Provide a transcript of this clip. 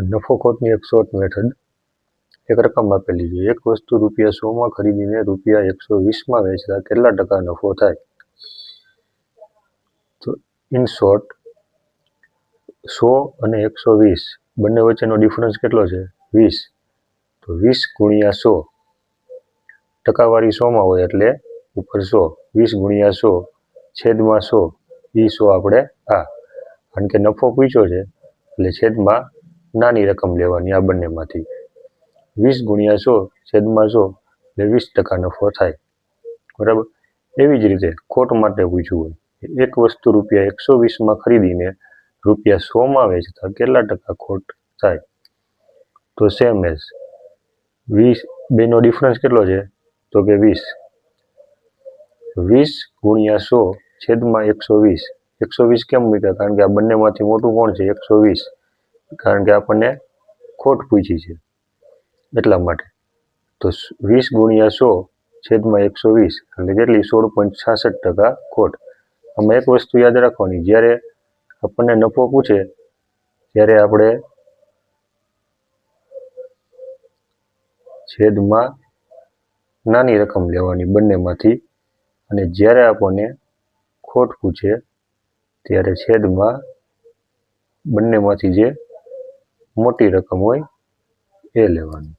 નફો ખોટની એક short method. એક રકમ આપેલી છે, એક વસ્તુ ₹100 ખરીદીને ₹120 વેચતા કેટલા ટકા નફો થાય? તો ઇન શોર્ટ 100 અને 120 બંને વચ્ચેનો ડિફરન્સ કેટલો છે? 20. તો 20 ગુણ્યા 100, ટકાવારી 100માં હોય એટલે ઉપર 100, 20 ગુણ્યા 100 છેદમાં 100, એ 100 આપણે કારણ કે નફો પૂછ્યો છે એટલે છેદમાં નાની રકમ લેવાની આ બંનેમાંથી. 20 ગુણ્યા 100 છેદમાં 100 એટલે 20% નફો થાય. બરાબર. એવી જ રીતે ખોટ માટે પૂછ્યું હોય, એક વસ્તુ ₹120માં ખરીદીને ₹100માં વેચતા કેટલા ટકા ખોટ થાય? તો સેમ એઝ 20, બેનો ડિફરન્સ કેટલો છે? તો કે 20. 20 ગુણ્યા 100 છેદમાં 120. 120 કેમ મૂક્યા? કારણ કે આ બંનેમાંથી મોટું કોણ છે? 120. કારણ કે આપણને ખોટ પૂછી છે એટલા માટે. તો 20 ગુણ્યા 100 છેદમાં 120 એટલે કેટલી? 16.66% ખોટ. આમાં એક વસ્તુ યાદ રાખવાની, જ્યારે આપણને નફો પૂછે ત્યારે આપણે છેદમાં નાની રકમ લેવાની બંનેમાંથી, અને જ્યારે આપણને ખોટ પૂછે ત્યારે છેદમાં બંનેમાંથી જે મોટી રકમ હોય એ લેવાની.